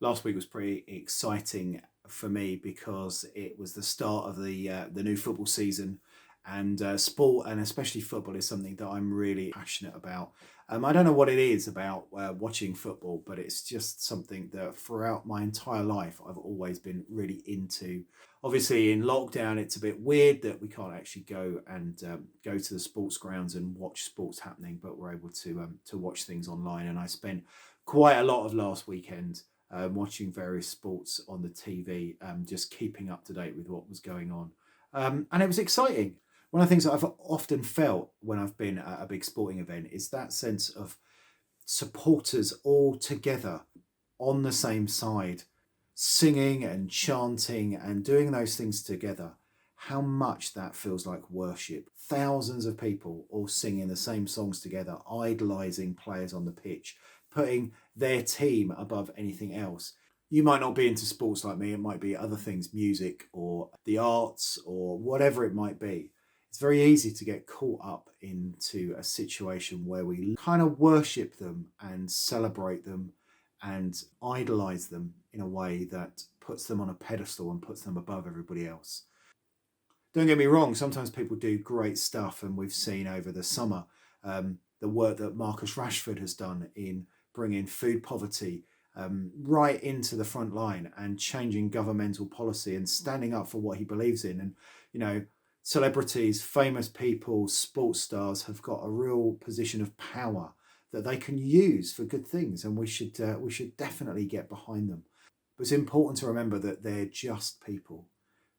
Last week was pretty exciting for me because it was the start of the new football season, and sport and especially football is something that I'm really passionate about. I don't know what it is about watching football, but it's just something that throughout my entire life I've always been really into. Obviously, in lockdown, it's a bit weird that we can't actually go and go to the sports grounds and watch sports happening, but we're able to watch things online. And I spent quite a lot of last weekend watching various sports on the TV, just keeping up to date with what was going on. And it was exciting. One of the things that I've often felt when I've been at a big sporting event is that sense of supporters all together on the same side, singing and chanting and doing those things together. How much that feels like worship. Thousands of people all singing the same songs together, idolizing players on the pitch, putting their team above anything else. You might not be into sports like me, it might be other things, music or the arts or whatever it might be. It's very easy to get caught up into a situation where we kind of worship them and celebrate them and idolize them in a way that puts them on a pedestal and puts them above everybody else. Don't get me wrong, sometimes people do great stuff, and we've seen over the summer the work that Marcus Rashford has done in bringing food poverty right into the front line and changing governmental policy and standing up for what he believes in. And, you know, celebrities, famous people, sports stars have got a real position of power that they can use for good things, and we should definitely get behind them. But it's important to remember that they're just people,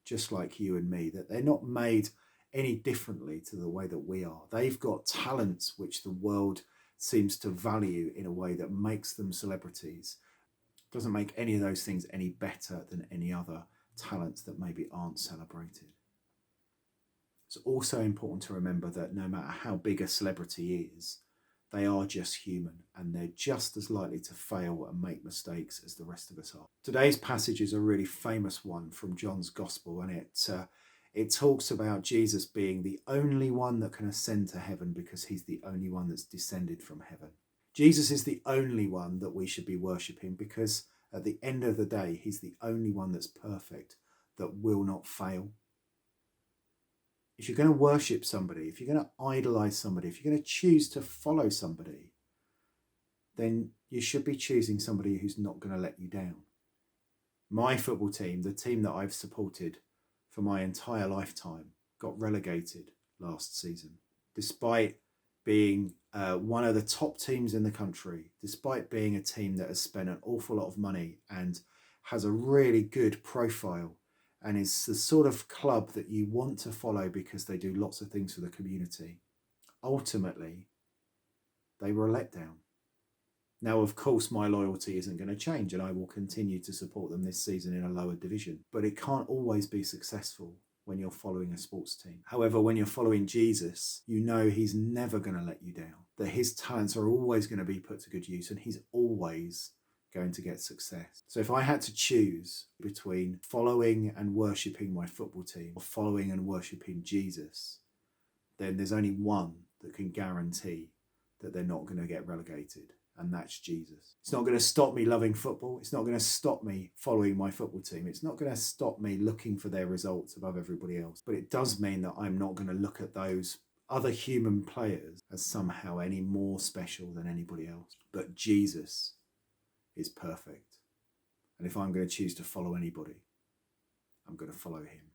just like you and me, that they're not made any differently to the way that we are. They've got talents which the world seems to value in a way that makes them celebrities. Doesn't make any of those things any better than any other talents that maybe aren't celebrated. It's also important to remember that no matter how big a celebrity is, they are just human, and they're just as likely to fail and make mistakes as the rest of us are. Today's passage is a really famous one from John's Gospel, and it talks about Jesus being the only one that can ascend to heaven because he's the only one that's descended from heaven. Jesus is the only one that we should be worshipping because at the end of the day, he's the only one that's perfect, that will not fail. If you're going to worship somebody, if you're going to idolize somebody, if you're going to choose to follow somebody, then you should be choosing somebody who's not going to let you down. My football team, the team that I've supported for my entire lifetime, got relegated last season. Despite being one of the top teams in the country, despite being a team that has spent an awful lot of money and has a really good profile, and is the sort of club that you want to follow because they do lots of things for the community, ultimately, they were a letdown. Now, of course, my loyalty isn't going to change, and I will continue to support them this season in a lower division. But it can't always be successful when you're following a sports team. However, when you're following Jesus, you know he's never going to let you down, that his talents are always going to be put to good use, and he's always going to get success. So if I had to choose between following and worshipping my football team or following and worshipping Jesus, then there's only one that can guarantee that they're not going to get relegated, and that's Jesus. It's not going to stop me loving football. It's not going to stop me following my football team. It's not going to stop me looking for their results above everybody else. But it does mean that I'm not going to look at those other human players as somehow any more special than anybody else. But Jesus is perfect. And if I'm going to choose to follow anybody, I'm going to follow him.